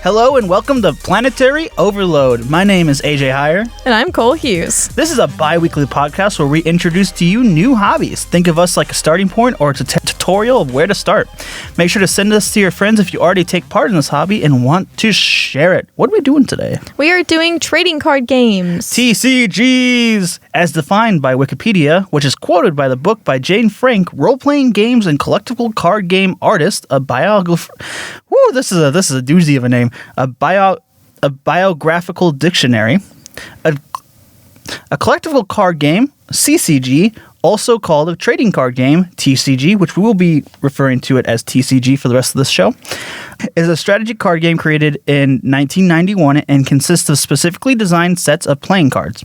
Hello and welcome to Planetary Overload. My name is AJ Heyer. And I'm Cole Hughes. This is a bi-weekly podcast where we introduce to you new hobbies. Think of us like a starting point or it's a tutorial of where to start. Make sure to send us to your friends if you already take part in this hobby and want to share it. What are we doing today? We are doing trading card games. TCGs, as defined by Wikipedia, which is quoted by the book by Jane Frank, role-playing games and collectible card game artist, a biographer. Woo, this is a doozy of a name. A biographical dictionary, a collectible card game, CCG, also called a trading card game, TCG, which we will be referring to it as TCG for the rest of this show, is a strategy card game created in 1991 and consists of specifically designed sets of playing cards.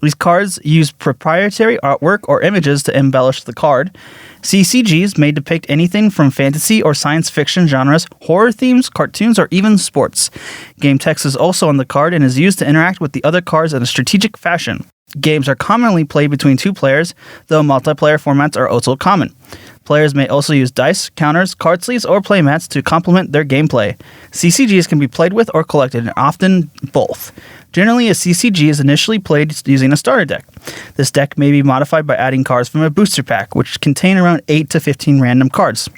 These cards use proprietary artwork or images to embellish the card. CCGs may depict anything from fantasy or science fiction genres, horror themes, cartoons, or even sports. Game text is also on the card and is used to interact with the other cards in a strategic fashion. Games are commonly played between two players, though multiplayer formats are also common. Players may also use dice, counters, card sleeves, or playmats to complement their gameplay. CCGs can be played with or collected, and often both. Generally, a CCG is initially played using a starter deck. This deck may be modified by adding cards from a booster pack, which contain around 8 to 15 random cards.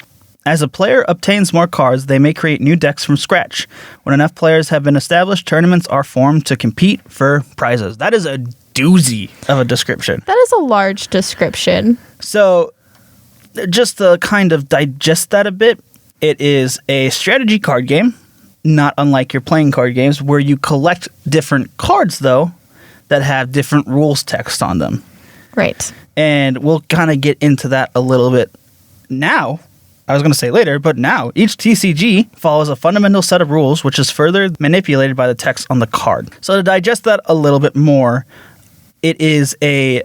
As a player obtains more cards, they may create new decks from scratch. When enough players have been established, tournaments are formed to compete for prizes. That is a doozy of a description. That is a large description. So, just to kind of digest that a bit, it is a strategy card game, not unlike your playing card games, where you collect different cards, though, that have different rules text on them. Right. And we'll kind of get into that a little bit now. I was going to say later, but now each TCG follows a fundamental set of rules, which is further manipulated by the text on the card. So to digest that a little bit more, it is a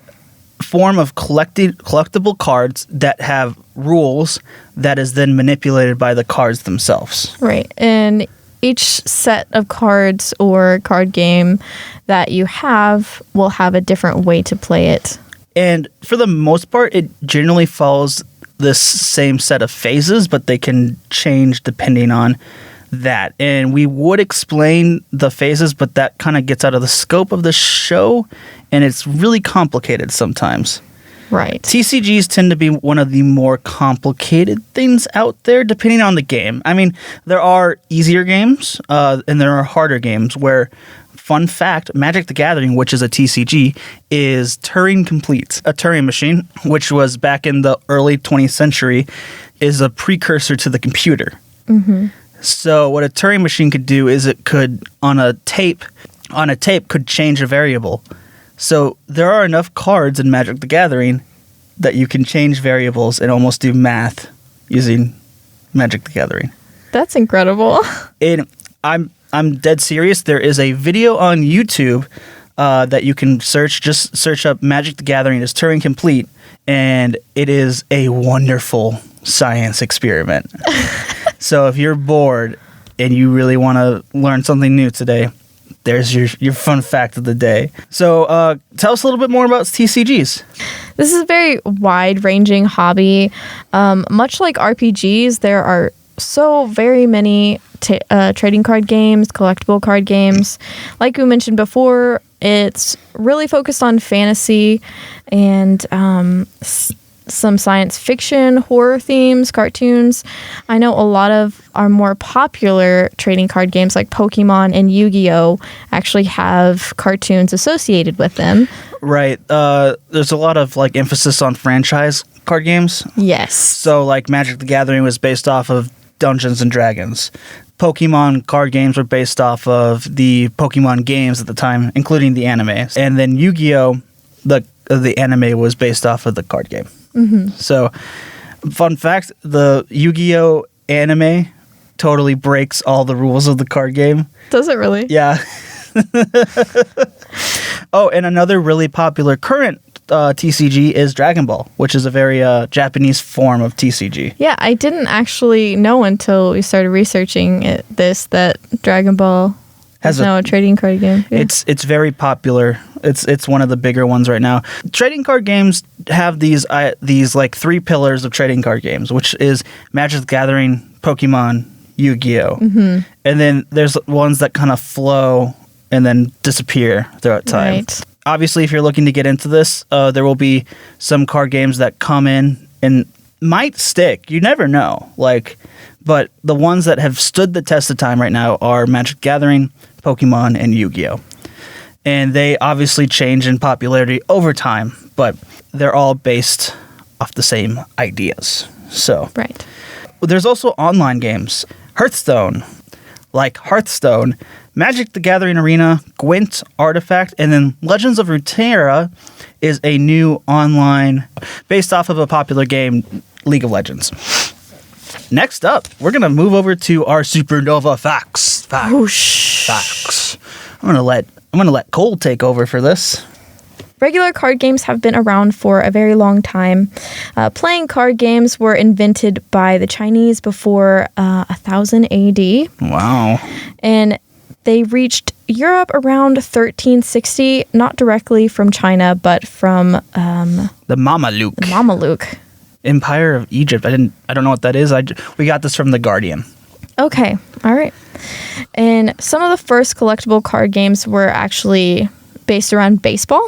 form of collectible cards that have rules that is then manipulated by the cards themselves. Right. And each set of cards or card game that you have will have a different way to play it. And for the most part, it generally follows this same set of phases, but they can change depending on that. And we would explain the phases, but that kind of gets out of the scope of the show, and it's really complicated sometimes. Right. TCGs tend to be one of the more complicated things out there, depending on the game. I mean, there are easier games, and there are harder games where, fun fact, Magic the Gathering, which is a TCG, is Turing complete. A Turing machine, which was back in the early 20th century, is a precursor to the computer. Mm-hmm. So what a Turing machine could do is it could, on a tape, could change a variable. So there are enough cards in Magic the Gathering that you can change variables and almost do math using Magic the Gathering. That's incredible. And I'm dead serious. There is a video on YouTube that you can search. Just search up Magic the Gathering is Turing complete, and it is a wonderful science experiment. So if you're bored and you really want to learn something new today, there's your fun fact of the day. So tell us a little bit more about TCGs. This is a very wide-ranging hobby. Much like RPGs, there are so very many trading card games, collectible card games. Like we mentioned before, it's really focused on fantasy and some science fiction, horror themes, cartoons. I know a lot of our more popular trading card games like Pokemon and Yu-Gi-Oh! Actually have cartoons associated with them. Right. There's a lot of like emphasis on franchise card games. Yes. So like Magic the Gathering was based off of Dungeons and Dragons. Pokemon card games were based off of the Pokemon games at the time, including the anime. And then Yu-Gi-Oh! The anime was based off of the card game. Mm-hmm. So, fun fact, the Yu-Gi-Oh! Anime totally breaks all the rules of the card game. Does it really? Yeah. Oh, and another really popular current TCG is Dragon Ball, which is a very Japanese form of TCG. Yeah, I didn't actually know until we started researching that Dragon Ball is now a trading card game. Yeah. It's very popular It's one of the bigger ones right now. Trading card games have these like 3 pillars of trading card games, which is Magic the Gathering, Pokemon, Yu-Gi-Oh. And then there's ones that kind of flow and then disappear throughout time. Right. Obviously, if you're looking to get into this, there will be some card games that come in and might stick. You never know. But the ones that have stood the test of time right now are Magic the Gathering, Pokemon, and Yu-Gi-Oh. And they obviously change in popularity over time, but they're all based off the same ideas. So Right. there's also online games. Hearthstone, Magic the Gathering Arena, Gwent, Artifact, and then Legends of Runeterra is a new online based off of a popular game, League of Legends. Next up, we're going to move over to our Supernova facts. Facts. I'm going to let Cole take over for this. Regular card games have been around for a very long time. Playing card games were invented by the Chinese before 1000 AD. Wow. And they reached Europe around 1360, not directly from China, but from The Mameluke. Mameluke. Empire of Egypt. I don't know what that is. We got this from The Guardian. Okay, all right. And some of the first collectible card games were actually based around baseball.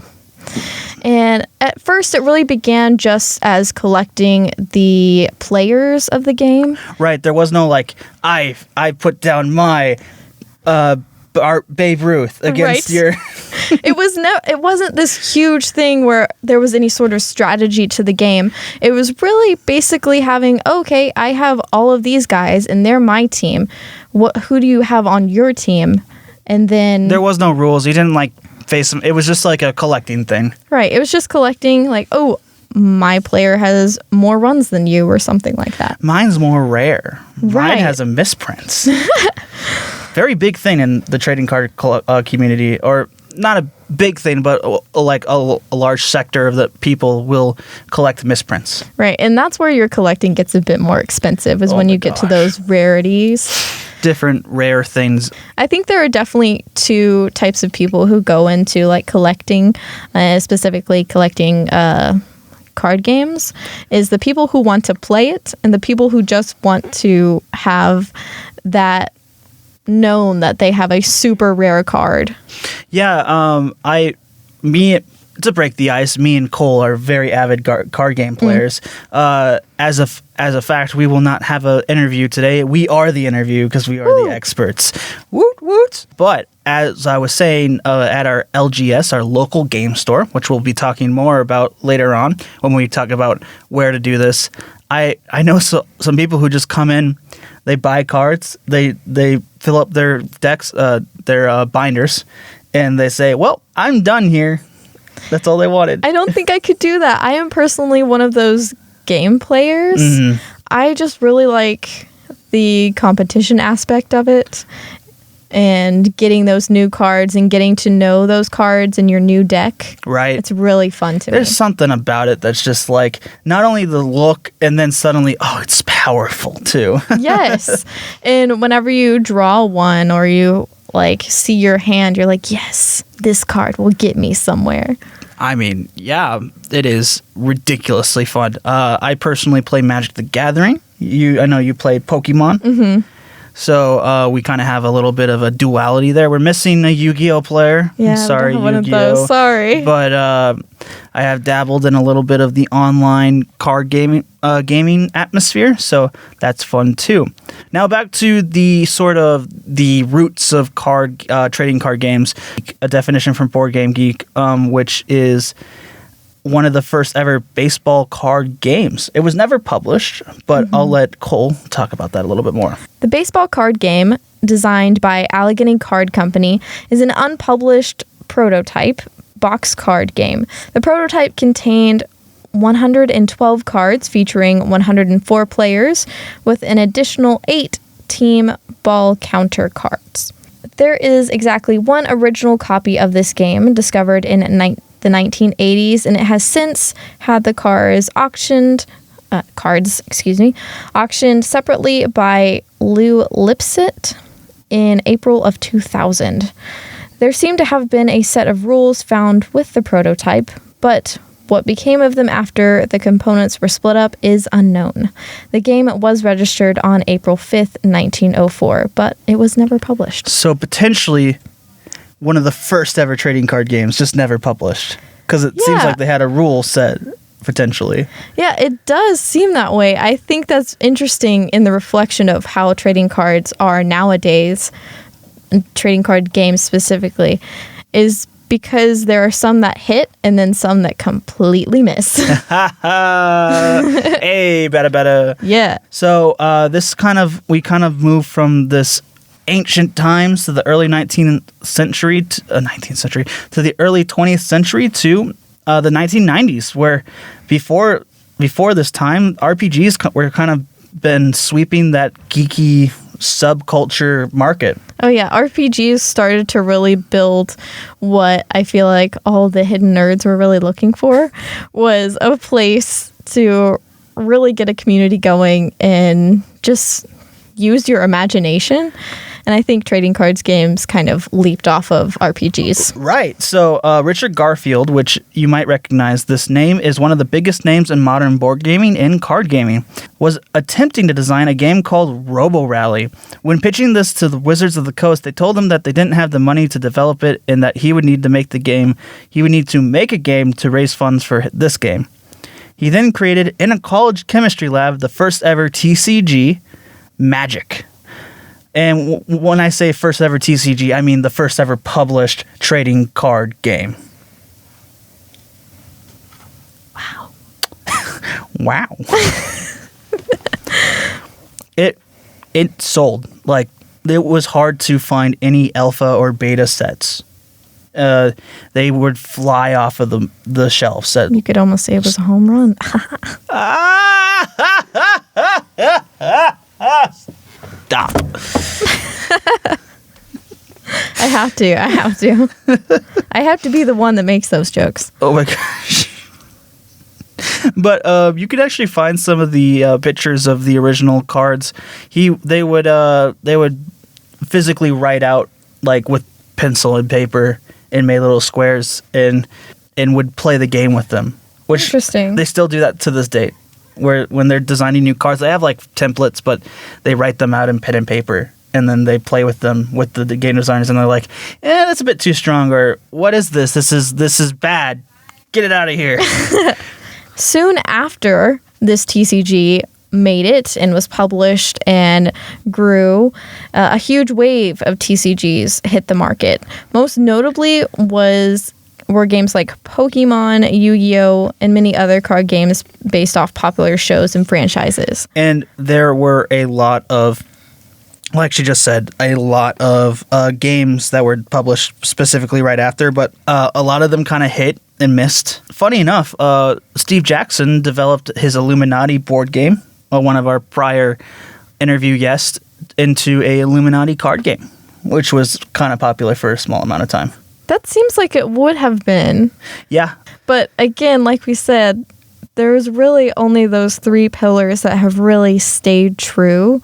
And at first, it really began just as collecting the players of the game. Right. There was no I put down my Babe Ruth against Right. your. It wasn't this huge thing where there was any sort of strategy to the game. It was really basically having, okay, I have all of these guys and they're my team. Who do you have on your team? And then There was no rules. You didn't face them. It was just like a collecting thing. right, it was just collecting my player has more runs than you or something like that. Mine's more rare. Mine Right. has a misprint. Very big thing in the trading card community, or not a big thing, but a large sector of the people will collect misprints. Right, and that's where your collecting gets a bit more expensive is Oh when my you get to gosh. those rarities. Different rare things. I think there are definitely 2 types of people who go into collecting, specifically collecting card games, is the people who want to play it and the people who just want to have that known that they have a super rare card. Yeah, to break the ice, me and Cole are very avid card game players. As a fact, we will not have an interview today. We are the interview because we are the experts. Woot woot! But as I was saying, at our LGS, our local game store, which we'll be talking more about later on when we talk about where to do this, I know some people who just come in, they buy cards, they fill up their decks, their binders, and they say, "Well, I'm done here." That's all they wanted. I don't think I could do that. I am personally one of those game players. I just really like the competition aspect of it and getting those new cards and getting to know those cards in your new deck. Right. It's really fun to There's me. something about it that's just not only the look and then suddenly, it's powerful too. Yes. And whenever you draw one or you see your hand, you're like, yes, this card will get me somewhere. I mean, yeah, it is ridiculously fun. I personally play Magic the Gathering. I know you play Pokemon. Mm-hmm. So we kind of have a little bit of a duality there. We're missing a Yu-Gi-Oh player. Yeah, I'm sorry, one of Yu-Gi-Oh. those. Sorry. But I have dabbled in a little bit of the online card gaming atmosphere, so that's fun too. Now back to the sort of the roots of trading card games. A definition from Board Game Geek, which is one of the first ever baseball card games. It was never published, but I'll let Cole talk about that a little bit more. The baseball card game, designed by Allegheny Card Company, is an unpublished prototype box card game. The prototype contained 112 cards featuring 104 players with an additional 8 team ball counter cards. There is exactly one original copy of this game discovered in the 1980s, and it has since had the cards auctioned separately by Lou Lipsett in April of 2000. There seemed to have been a set of rules found with the prototype, but what became of them after the components were split up is unknown. The game was registered on April 5th, 1904, but it was never published. So potentially one of the first ever trading card games, just never published. Because it seems like they had a rule set, potentially. Yeah, it does seem that way. I think that's interesting in the reflection of how trading cards are nowadays, trading card games specifically, is because there are some that hit and then some that completely miss. Hey, better. Yeah. So we kind of move from this ancient times to the early 19th century to the early 20th century to the 1990s, where before this time, RPGs were kind of been sweeping that geeky subculture market. Oh yeah, RPGs started to really build what I feel like all the hidden nerds were really looking for, was a place to really get a community going and just use your imagination. And I think trading cards games kind of leaped off of RPGs. Right. So Richard Garfield, which you might recognize this name, is one of the biggest names in modern board gaming and card gaming, was attempting to design a game called Robo Rally. When pitching this to the Wizards of the Coast, they told him that they didn't have the money to develop it and that he would need to make the game. He would need to make a game to raise funds for this game. He then created, in a college chemistry lab, the first ever TCG, Magic. And when I say first ever TCG, I mean the first ever published trading card game. Wow. Wow. It sold. Like, it was hard to find any alpha or beta sets. They would fly off of the shelves. You could almost say it was a home run. Stop. I have to. I have to be the one that makes those jokes. Oh my gosh. But you could actually find some of the pictures of the original cards. They would physically write out, like, with pencil and paper and made little squares and would play the game with them. Which Interesting. They still do that to this date. Where when they're designing new cards, they have like templates, but they write them out in pen and paper, and then they play with them with the game designers, and they're like, that's a bit too strong, or what is this? This is bad. Get it out of here. Soon after this TCG made it and was published and grew, a huge wave of TCGs hit the market. Most notably were games like Pokemon, Yu-Gi-Oh, and many other card games based off popular shows and franchises. And there were a lot of, like she just said, a lot of games that were published specifically right after, but a lot of them kind of hit and missed. Funny enough, Steve Jackson developed his Illuminati board game, one of our prior interview guests, into a Illuminati card game, which was kind of popular for a small amount of time. That seems like it would have been. Yeah. But again, like we said, there's really only those three pillars that have really stayed true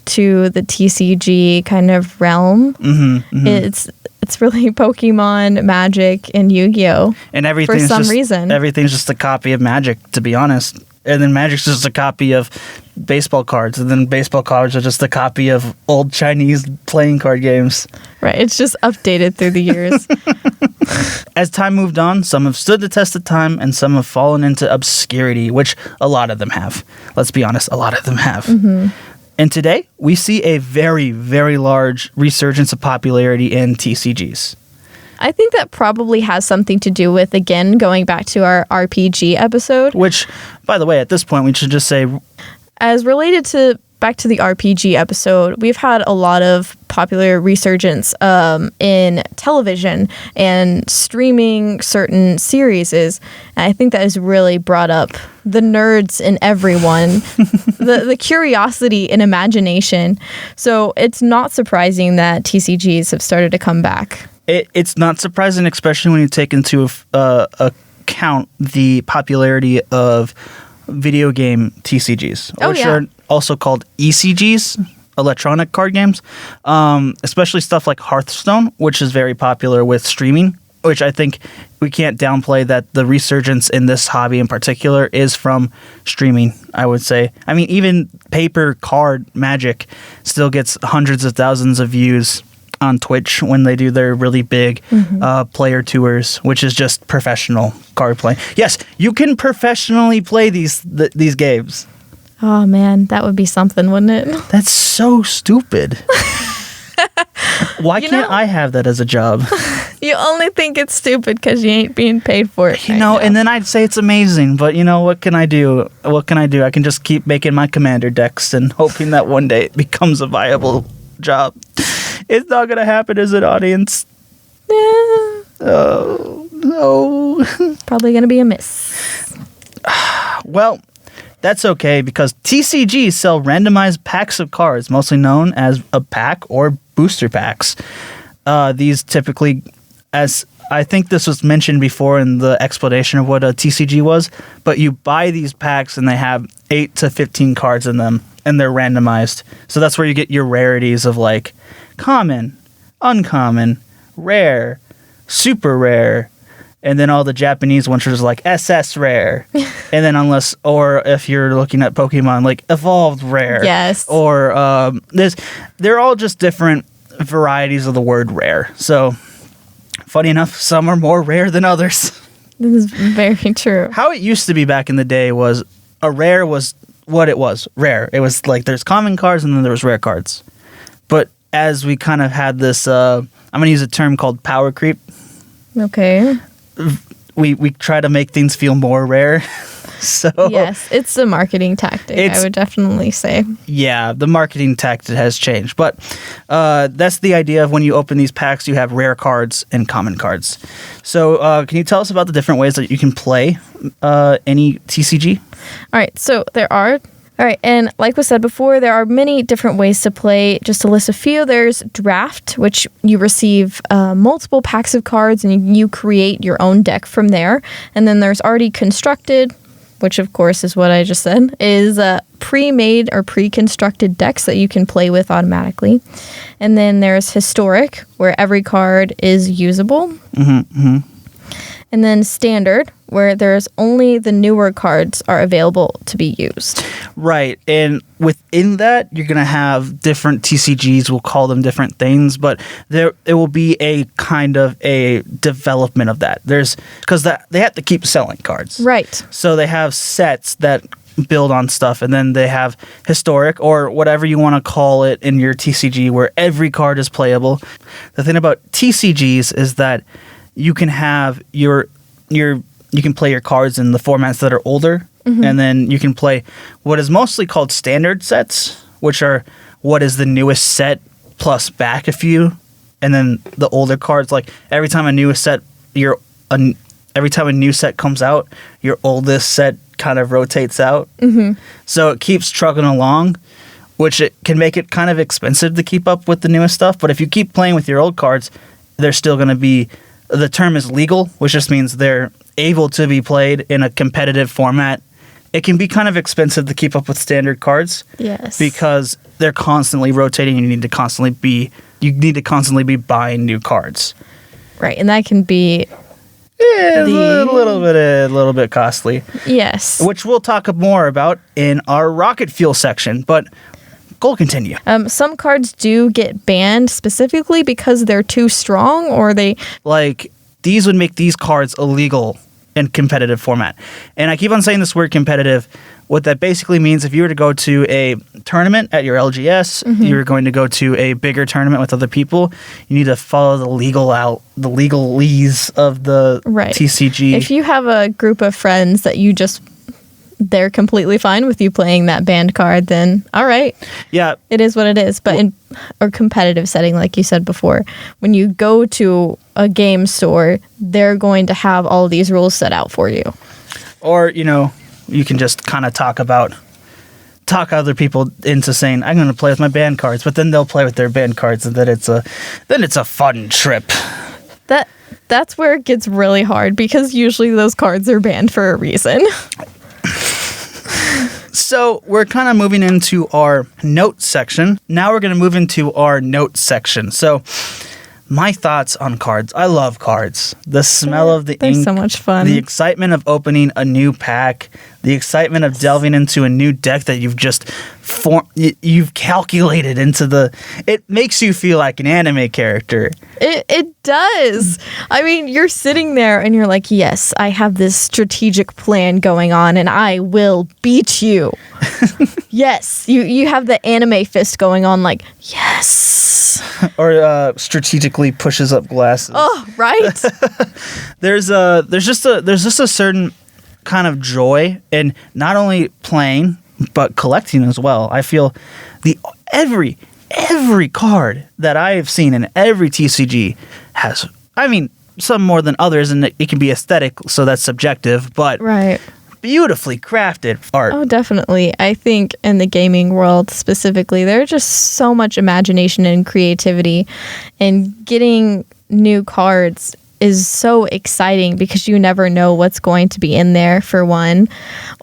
to the TCG kind of realm. Mm-hmm, mm-hmm. It's really Pokemon, Magic, and Yu-Gi-Oh! And everything's for some reason. Everything's just a copy of Magic, to be honest. And then Magic's just a copy of baseball cards. And then baseball cards are just a copy of old Chinese playing card games. Right. It's just updated through the years. As time moved on, some have stood the test of time and some have fallen into obscurity, which a lot of them have. Let's be honest, a lot of them have. Mm-hmm. And today, we see a very, very large resurgence of popularity in TCGs. I think that probably has something to do with, again, going back to our RPG episode. Which, by the way, at this point, we should just say... As related to back to the RPG episode, we've had a lot of popular resurgence in television and streaming certain series. And I think that has really brought up the nerds in everyone, the curiosity and imagination. So it's not surprising that TCGs have started to come back. It's not surprising, especially when you take into account the popularity of video game TCGs, which are also called ECGs, electronic card games, especially stuff like Hearthstone, which is very popular with streaming, which I think we can't downplay that the resurgence in this hobby in particular is from streaming, I would say. I mean, even paper card Magic still gets hundreds of thousands of views on Twitch when they do their really big player tours, which is just professional card play. Yes, you can professionally play these games. Oh man, that would be something, wouldn't it? That's so stupid. Why can't I have that as a job? You only think it's stupid because you ain't being paid for it. And then I'd say it's amazing, but what can I do? I can just keep making my commander decks and hoping that one day it becomes a viable job. It's not going to happen, is it, audience? Yeah. Oh, no. Probably going to be a miss. Well, that's okay because TCGs sell randomized packs of cards, mostly known as a pack or booster packs. These typically, as I think this was mentioned before in the explanation of what a TCG was, but you buy these packs and they have 8 to 15 cards in them and they're randomized. So that's where you get your rarities of like common, uncommon, rare, super rare, and then all the Japanese ones are just like SS rare. And then or if you're looking at Pokemon, like evolved rare. Yes. Or they're all just different varieties of the word rare. So funny enough, some are more rare than others. This is very true. How it used to be back in the day was a rare was what it was, rare. It was like there's common cards and then there was rare cards. But as we kind of had this, I'm going to use a term called power creep. Okay. We try to make things feel more rare. So yes, it's a marketing tactic, I would definitely say. Yeah, the marketing tactic has changed. But that's the idea of when you open these packs, you have rare cards and common cards. So can you tell us about the different ways that you can play any TCG? All right, so there are... All right, and like was said before, there are many different ways to play. Just to list a few, there's draft, which you receive multiple packs of cards and you create your own deck from there. And then there's already constructed, which of course is what I just said, is pre-made or pre-constructed decks that you can play with automatically. And then there's historic, where every card is usable. And then standard, where there's only the newer cards are available to be used. Right. And within that, you're going to have different TCGs. We'll call them different things, but it will be a kind of a development of that. Because they have to keep selling cards. Right. So they have sets that build on stuff, and then they have historic or whatever you want to call it in your TCG where every card is playable. The thing about TCGs is that you can have you can play your cards in the formats that are older, and then you can play what is mostly called standard sets, which are what is the newest set plus back a few, and then the older cards. Like every time a new set comes out, your oldest set kind of rotates out. So it keeps trucking along, which it can make it kind of expensive to keep up with the newest stuff. But if you keep playing with your old cards, they're still going to be. The term is legal, which just means they're able to be played in a competitive format. It can be kind of expensive to keep up with standard cards. Yes. Because they're constantly rotating and you need to constantly be buying new cards. Right, and that can be a little bit costly. Yes. Which we'll talk more about in our rocket fuel section, but go continue. Some cards do get banned specifically because they're too strong, or they... Like, these would make these cards illegal in competitive format. And I keep on saying this word competitive. What that basically means, if you were to go to a tournament at your LGS, you're going to go to a bigger tournament with other people, you need to follow the legalese of the TCG. If you have a group of friends that they're completely fine with you playing that banned card, then all right. Yeah. It is what it is. But in a competitive setting, like you said before, when you go to a game store, they're going to have all these rules set out for you. Or, you can just kind of talk other people into saying, I'm going to play with my banned cards, but then they'll play with their banned cards, and then it's a fun trip. That's where it gets really hard, because usually those cards are banned for a reason. So we're kind of moving into our notes section. Now we're going to move into our notes section. So my thoughts on cards. I love cards. The smell of the They're ink. so much fun. The excitement of opening a new pack. The excitement of delving into a new deck that you've just you've calculated into the... It makes you feel like an anime character. It does. I mean, you're sitting there and you're like, yes, I have this strategic plan going on and I will beat you. Yes. You have the anime fist going on like, yes. Or strategically pushes up glasses. Oh, right. There's just a certain kind of joy in not only playing but collecting as well. I feel every card that I have seen in every TCG has, I mean, some more than others, and it can be aesthetic, so that's subjective, but Right. beautifully crafted art. Oh, definitely. I think in the gaming world specifically, there's just so much imagination and creativity, and getting new cards is so exciting because you never know what's going to be in there, for one,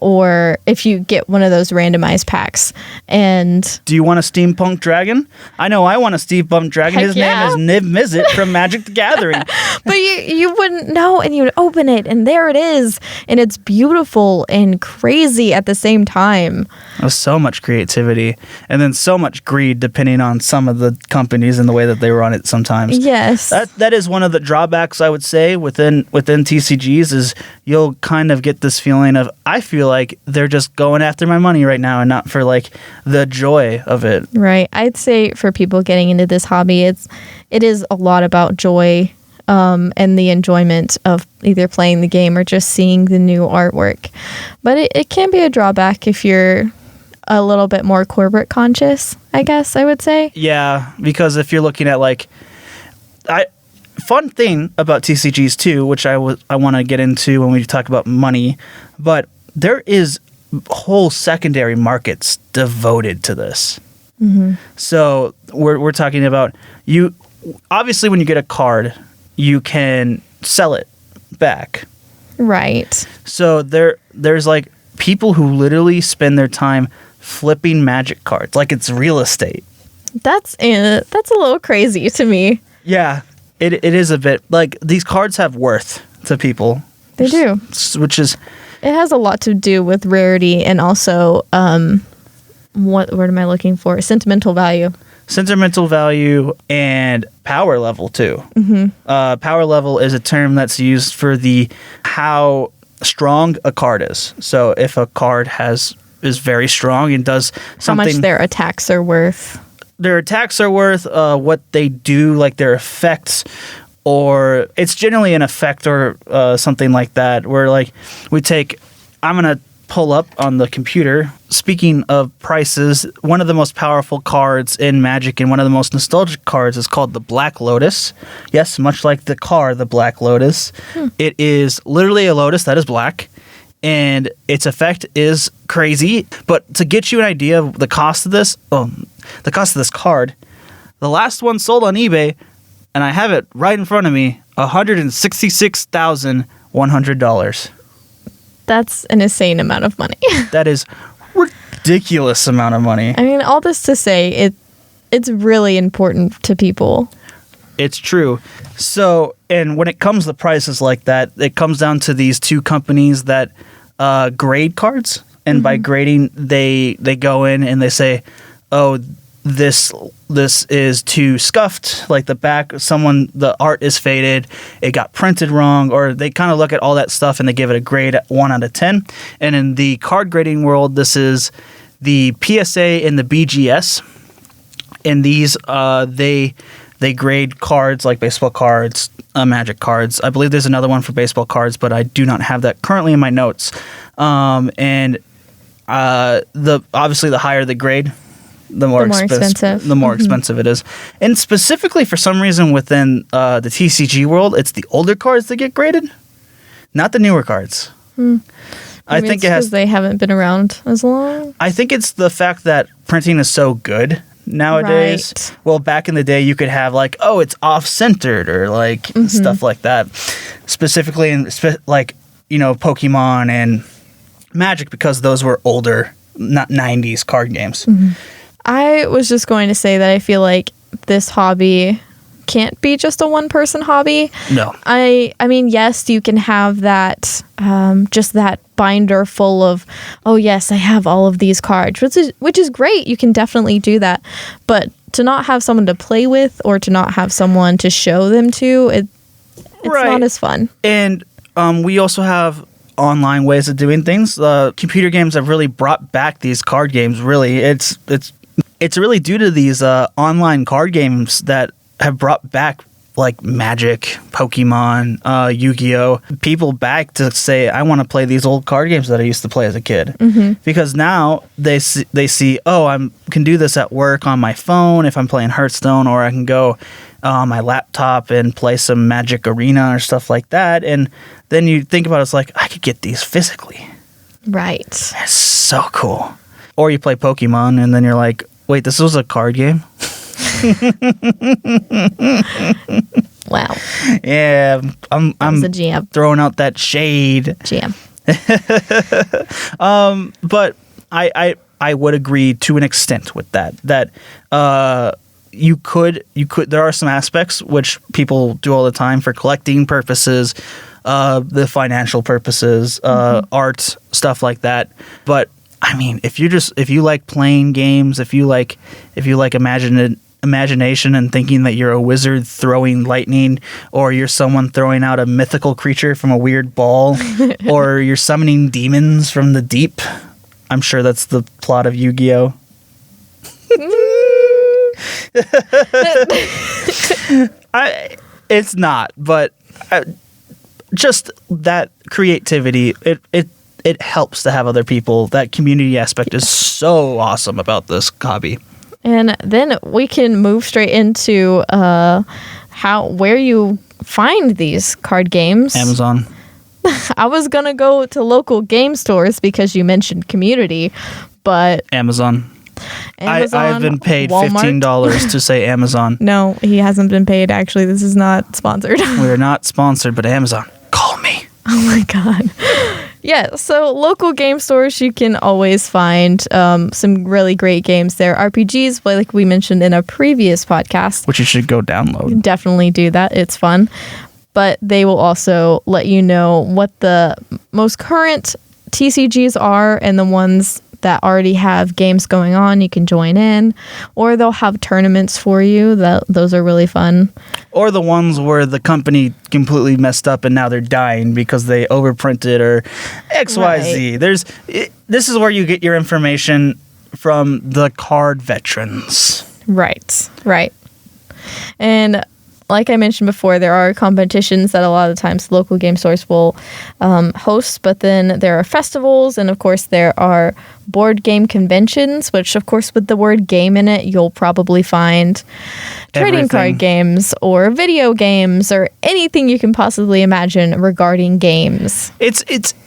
or if you get one of those randomized packs. And Do you want a steampunk dragon? I know I want a steampunk dragon. Heck His yeah. name is Niv Mizzet from Magic the Gathering. but you wouldn't know, and you would open it and there it is, and it's beautiful and crazy at the same time. There's so much creativity and then so much greed depending on some of the companies and the way that they run it sometimes. Yes. That is one of the drawbacks, I would say, within TCGs, is you'll kind of get this feeling of, I feel like they're just going after my money right now and not for like the joy of it. Right. I'd say for people getting into this hobby, it is a lot about joy, and the enjoyment of either playing the game or just seeing the new artwork. But it can be a drawback if you're a little bit more corporate conscious, I guess I would say. Yeah, because if you're looking at like, fun thing about TCGs too, which I want to get into when we talk about money, but there is whole secondary markets devoted to this. Mm-hmm. So we're talking about, you obviously when you get a card, you can sell it back. Right. So there's like people who literally spend their time flipping Magic cards like it's real estate. That's a little crazy to me. Yeah, it is a bit like, these cards have worth to people. They do. Which is... It has a lot to do with rarity and also, what word am I looking for? Sentimental value. Sentimental value and power level too. Mm-hmm. Power level is a term that's used for how strong a card is. So if a card is very strong and does something... How much their attacks are worth. Their attacks are worth, what they do, like their effects, or it's generally an effect or something like that, where like I'm going to pull up on the computer. Speaking of prices, one of the most powerful cards in Magic and one of the most nostalgic cards is called the Black Lotus. Yes, much like the car, the Black Lotus. It is literally a lotus that is black, and its effect is crazy. But to get you an idea of the cost of this card, the last one sold on eBay, and I have it right in front of me, $166,100. That's an insane amount of money. That is ridiculous amount of money. I mean, all this to say, it's really important to people. It's true. So, and when it comes to prices like that, it comes down to these two companies that grade cards. And by grading, they go in and they say, oh, this is too scuffed, like the back, the art is faded, it got printed wrong, or they kind of look at all that stuff and they give it a grade 1 out of 10. And in the card grading world, this is the PSA and the BGS. And these, they grade cards like baseball cards, Magic cards. I believe there's another one for baseball cards, but I do not have that currently in my notes. Obviously the higher the grade, the more expensive. The more expensive it is. And specifically for some reason within the TCG world, it's the older cards that get graded, not the newer cards. I think it has, they haven't been around as long. I think it's the fact that printing is so good nowadays. Right. Well, back in the day, you could have like, oh, it's off-centered or like stuff like that. Specifically in like, Pokemon and Magic, because those were older not 90s card games. I was just going to say that I feel like this hobby can't be just a one-person hobby. No. I mean, yes, you can have that, just that binder full of, oh yes, I have all of these cards, which is great. You can definitely do that. But to not have someone to play with or to not have someone to show them to, it's not as fun. And we also have online ways of doing things. Computer games have really brought back these card games. Really, it's really due to these online card games that have brought back like Magic, Pokemon, Yu-Gi-Oh! People back to say, I want to play these old card games that I used to play as a kid. Because now they see, oh, I can do this at work on my phone if I'm playing Hearthstone, or I can go on my laptop and play some Magic Arena or stuff like that. And then you think about it, it's like, I could get these physically. Right. That's so cool. Or you play Pokemon and then you're like, wait, this was a card game? Wow. Yeah, I'm a jam. throwing out that shade. Jam. But I would agree to an extent with that you could there are some aspects which people do all the time for collecting purposes, the financial purposes, art, stuff like that. But I mean, if you like playing games, if you like imagination and thinking that you're a wizard throwing lightning, or you're someone throwing out a mythical creature from a weird ball, or you're summoning demons from the deep. I'm sure that's the plot of Yu-Gi-Oh! It's not, but just that creativity, it helps to have other people. That community aspect is so awesome about this hobby. And then we can move straight into where you find these card games. Amazon. I was gonna go to local game stores because you mentioned community, but Amazon. I've been paid Walmart. $15 to say Amazon. No, he hasn't been paid. Actually, this is not sponsored. We're not sponsored, but Amazon, call me. Oh my god. Yeah, so local game stores, you can always find some really great games there. RPGs, like we mentioned in a previous podcast. Which you should go download. Definitely do that. It's fun. But they will also let you know what the most current TCGs are and the ones that already have games going on. You can join in, or they'll have tournaments for you. Those are really fun. Or the ones where the company completely messed up and now they're dying because they overprinted or XYZ. Right. This is where you get your information from the card veterans. Right. And like I mentioned before, there are competitions that a lot of times local game stores will host, but then there are festivals, and of course there are board game conventions, which of course with the word game in it, you'll probably find trading card games or video games or anything you can possibly imagine regarding games.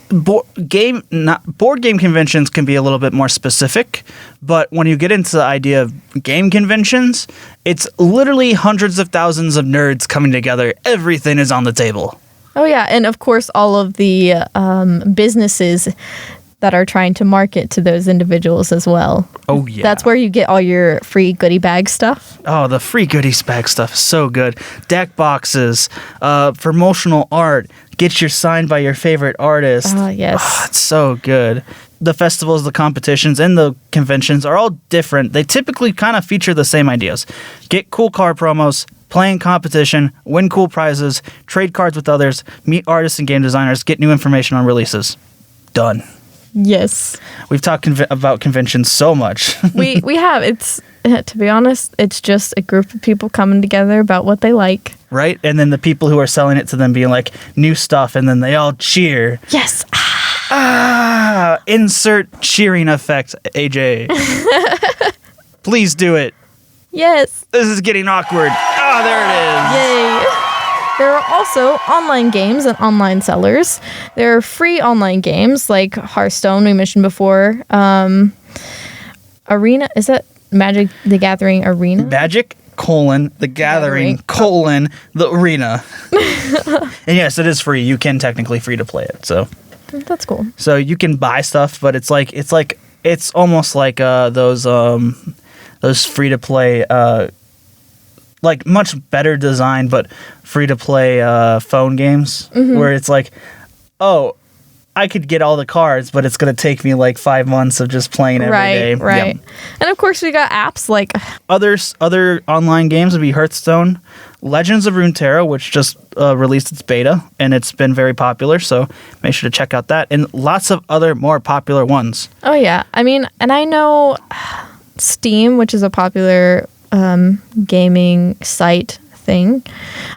Board game conventions can be a little bit more specific, but when you get into the idea of game conventions, it's literally hundreds of thousands of nerds coming together. Everything is on the table. Oh yeah, and of course all of the businesses that are trying to market to those individuals as well. Oh yeah. That's where you get all your free goodie bag stuff. Oh, the free goodies bag stuff is so good. Deck boxes, promotional art, get your signed by your favorite artist. Oh, yes. Oh, it's so good. The festivals, the competitions, and the conventions are all different. They typically kind of feature the same ideas. Get cool card promos, play in competition, win cool prizes, trade cards with others, meet artists and game designers, get new information on releases. Done. Yes. We've talked about conventions so much. we have. It's, to be honest, it's just a group of people coming together about what they like. Right? And then the people who are selling it to them being like, new stuff, and then they all cheer. Yes. Insert cheering effect, AJ. Please do it. Yes. This is getting awkward. Oh, there it is. Yay. There are also online games and online sellers. There are free online games like Hearthstone, we mentioned before. Arena, is that Magic the Gathering Arena? Magic, the Gathering, the Arena. And yes, it is free. You can technically free to play it. So that's cool. So you can buy stuff, but it's like it's almost like those free to play, like much better design, but free to play phone games where it's like, oh, I could get all the cards, but it's going to take me like 5 months of just playing every day. Right. And of course, we got apps like other online games would be Hearthstone, Legends of Runeterra, which just released its beta, and it's been very popular. So make sure to check out that, and lots of other more popular ones. Oh yeah, I mean, and I know Steam, which is a popular gaming site thing,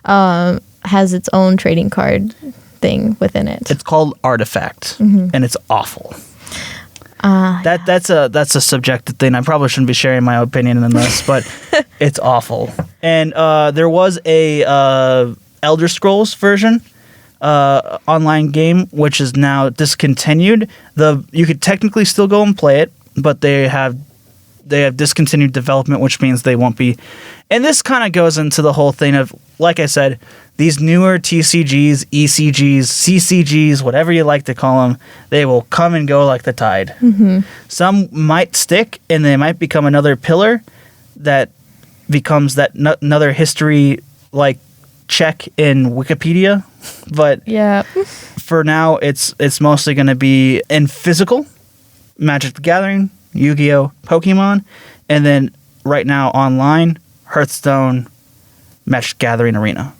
has its own trading card thing within it. It's called Artifact, and it's awful. That's a subjective thing. I probably shouldn't be sharing my opinion in this, but it's awful. And there was a Elder Scrolls version online game, which is now discontinued. You could technically still go and play it, but they have discontinued development, which means they won't be. And this kind of goes into the whole thing of, like I said, these newer TCGs, ECGs, CCGs, whatever you like to call them, they will come and go like the tide. Some might stick, and they might become another pillar that becomes another history like check in Wikipedia. But yeah, for now, it's mostly going to be in physical, Magic the Gathering, Yu-Gi-Oh!, Pokemon, and then right now online, Hearthstone, Magic the Gathering Arena.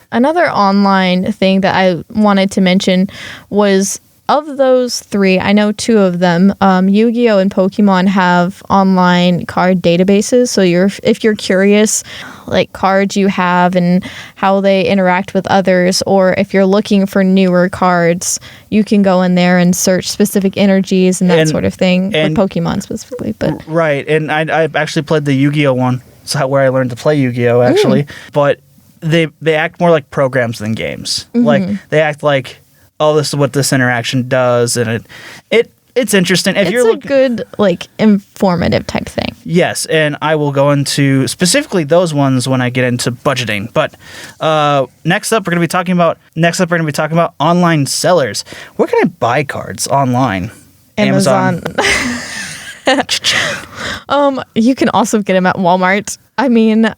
Another online thing that I wanted to mention was, of those three, I know two of them, Yu-Gi-Oh! And Pokemon have online card databases. So if you're curious, like cards you have and how they interact with others, or if you're looking for newer cards, you can go in there and search specific energies and that sort of thing, with Pokemon specifically. But right, and I actually played the Yu-Gi-Oh! One, so where I learned to play Yu-Gi-Oh! Actually, but they act more like programs than games. Like they act like, oh, this is what this interaction does, and it's interesting. If it's a good, like, informative type thing. Yes, and I will go into specifically those ones when I get into budgeting. But next up, we're going to be talking about online sellers. Where can I buy cards online? Amazon. You can also get them at Walmart. I mean,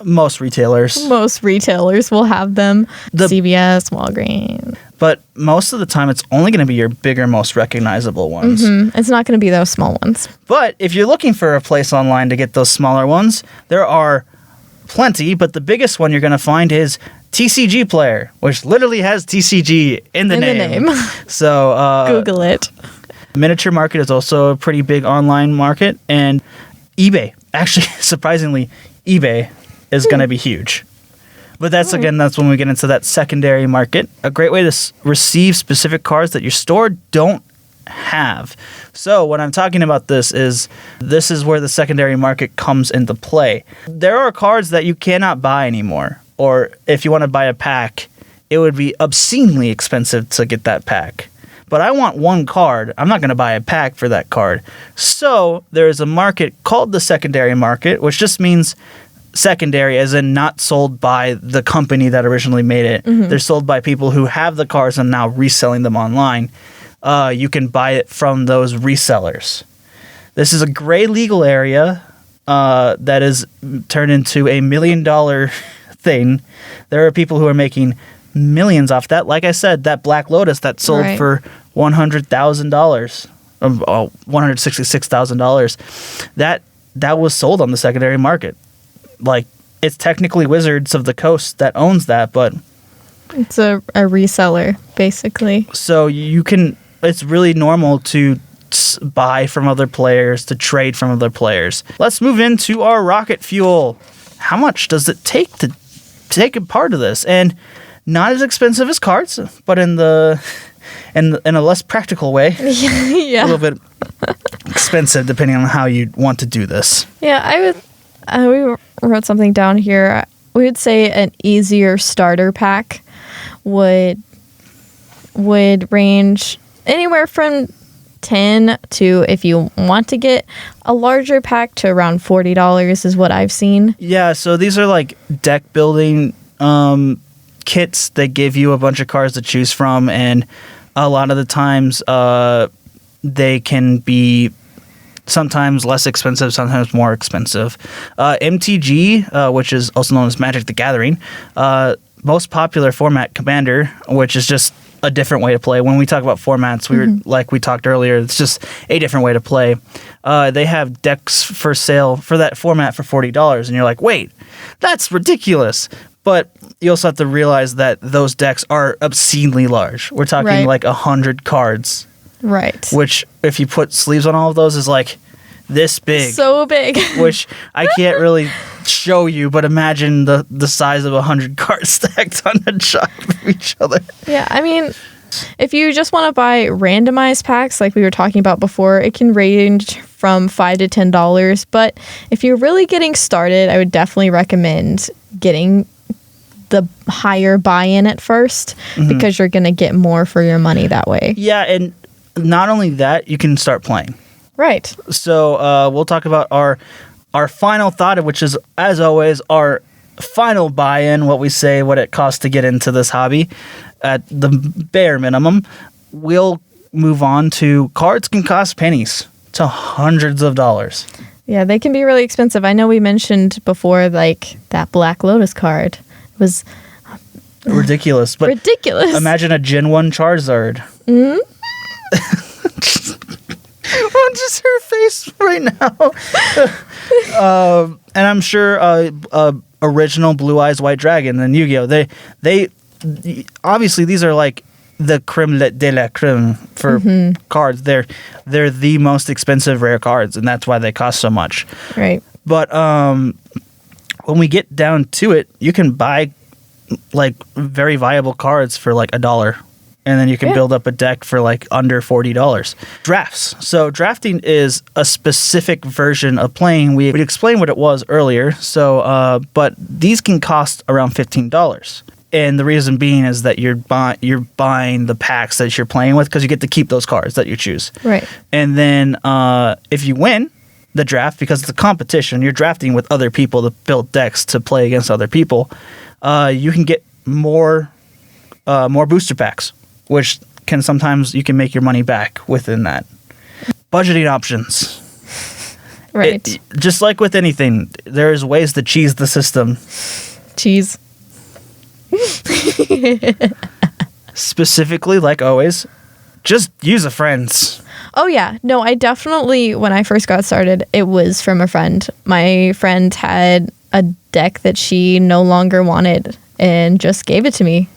most retailers will have them. CVS, Walgreens. But most of the time, it's only going to be your bigger, most recognizable ones. It's not going to be those small ones. But if you're looking for a place online to get those smaller ones, there are plenty. But the biggest one you're going to find is TCG Player, which literally has TCG in the name. So Google it. Miniature Market is also a pretty big online market. And eBay. Actually, surprisingly, eBay is going to be huge. But that's when we get into that secondary market. A great way to receive specific cards that your store don't have. So when I'm talking about this is where the secondary market comes into play. There are cards that you cannot buy anymore. Or if you want to buy a pack, it would be obscenely expensive to get that pack. But I want one card. I'm not going to buy a pack for that card. So there is a market called the secondary market, which just means secondary as in not sold by the company that originally made it. They're sold by people who have the cards and now reselling them online. You can buy it from those resellers. This is a gray legal area that is turned into $1 million thing. There are people who are making millions off that. Like I said, that Black Lotus that sold for $100,000, $166,000. That was sold on the secondary market. Like, it's technically Wizards of the Coast that owns that, but it's a reseller, basically. So it's really normal to buy from other players, to trade from other players. Let's move into our rocket fuel. How much does it take to take a part of this? And not as expensive as cards, but in a less practical way. Yeah. A little bit expensive depending on how you want to do this. Yeah, we wrote something down here. We would say an easier starter pack would range anywhere from $10 to, if you want to get a larger pack, to around $40 is what I've seen. Yeah, so these are like deck building kits. They give you a bunch of cards to choose from, and a lot of the times they can be sometimes less expensive, sometimes more expensive. MTG, which is also known as Magic the Gathering, most popular format, Commander, which is just a different way to play. When we talk about formats, we talked earlier, it's just a different way to play. They have decks for sale for that format for $40, and you're like, wait, that's ridiculous. But you also have to realize that those decks are obscenely large. We're talking like 100 cards. Right. Which, if you put sleeves on all of those, is like this big. So big. Which I can't really show you, but imagine the size of 100 cards stacked on a side of each other. Yeah, I mean, if you just want to buy randomized packs like we were talking about before, it can range from $5 to $10. But if you're really getting started, I would definitely recommend getting the higher buy-in at first, because you're going to get more for your money that way. Yeah, and not only that, you can start playing. Right. So we'll talk about our final thought, which is, as always, our final buy-in, what it costs to get into this hobby at the bare minimum. We'll move on to cards can cost pennies to hundreds of dollars. Yeah, they can be really expensive. I know we mentioned before, like, that Black Lotus card was ridiculous. But ridiculous. Imagine a Gen 1 Charizard. Just her face right now. And I'm sure original Blue Eyes White Dragon and Yu-Gi-Oh! They obviously these are like the creme de la creme for cards. They're the most expensive rare cards, and that's why they cost so much. Right. But when we get down to it, you can buy like very viable cards for like $1. And then you can build up a deck for like under $40. Drafts. So drafting is a specific version of playing. We explained what it was earlier. So, but these can cost around $15. And the reason being is that you're buying the packs that you're playing with, because you get to keep those cards that you choose. Right. And then if you win the draft, because it's a competition, you're drafting with other people to build decks to play against other people. You can get more booster packs, which can sometimes you can make your money back within that. Budgeting options. Right. Just like with anything, there's ways to cheese the system. Cheese. Specifically, like always, just use a friend's. Oh, yeah. No, I definitely, when I first got started, it was from a friend. My friend had a deck that she no longer wanted and just gave it to me.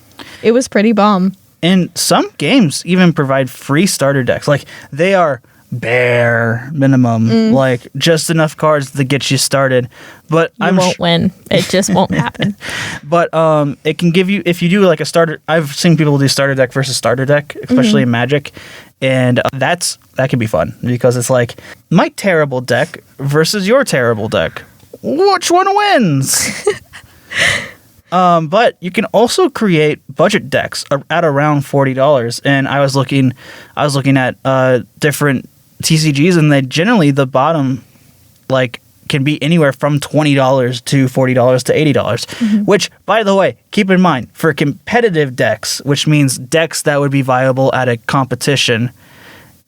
It was pretty bomb. And some games even provide free starter decks. Like, they are bare minimum, like just enough cards to get you started. But you won't win. It just won't happen. But it can give you, if you do like a starter, I've seen people do starter deck versus starter deck, especially in Magic. And that can be fun, because it's like my terrible deck versus your terrible deck. Which one wins? But you can also create budget decks at around $40. And I was looking at different TCGs, and they generally, the bottom like can be anywhere from $20 to $40 to $80. Which, by the way, keep in mind, for competitive decks, which means decks that would be viable at a competition,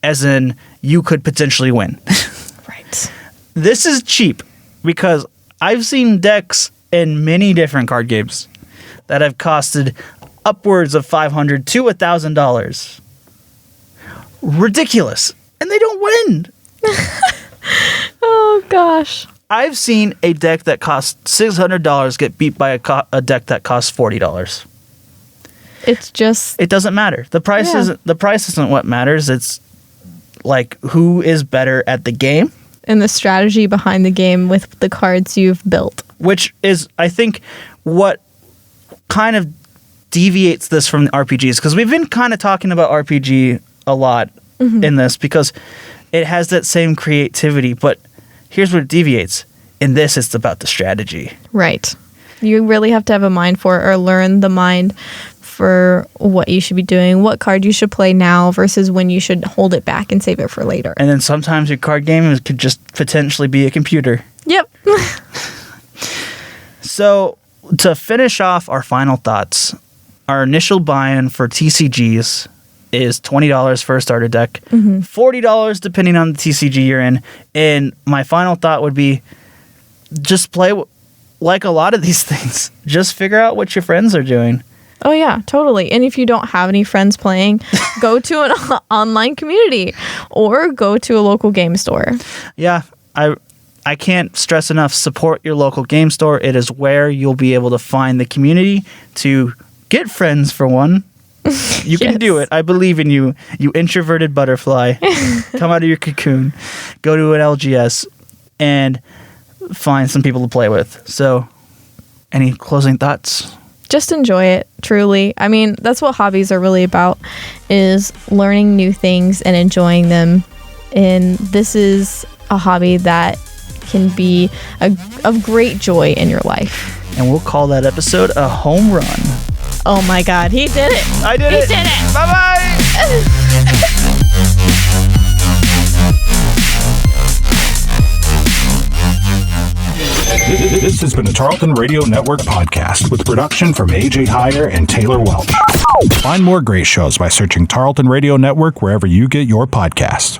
as in you could potentially win. Right. This is cheap, because I've seen decks in many different card games that have costed upwards of $500 to $1,000. Ridiculous. And they don't win. Oh, gosh. I've seen a deck that costs $600 get beat by a deck that costs $40. It's just... It doesn't matter. The price isn't what matters. It's like who is better at the game. And the strategy behind the game with the cards you've built. Which is, I think, what kind of deviates this from the RPGs. Because we've been kind of talking about RPG a lot in this, because it has that same creativity. But here's what it deviates. In this, it's about the strategy. Right. You really have to have a mind for it, or learn the mind for what you should be doing, what card you should play now versus when you should hold it back and save it for later. And then sometimes your card game could just potentially be a computer. Yep. So, to finish off our final thoughts, our initial buy-in for TCGs is $20 for a starter deck, $40 depending on the TCG you're in. And my final thought would be just play like a lot of these things. Just figure out what your friends are doing. Oh, yeah, totally. And if you don't have any friends playing, go to an online community or go to a local game store. Yeah, I can't stress enough, support your local game store. It is where you'll be able to find the community to get friends, for one. You can do it. I believe in you, you introverted butterfly. Come out of your cocoon. Go to an LGS and find some people to play with. So, any closing thoughts? Just enjoy it, truly. I mean, that's what hobbies are really about, is learning new things and enjoying them. And this is a hobby that can be of great joy in your life. And we'll call that episode a home run. Oh my God, he did it. I did it. He did it. Bye-bye. This has been a Tarleton Radio Network podcast with production from AJ Heyer and Taylor Welch. Find more great shows by searching Tarleton Radio Network wherever you get your podcasts.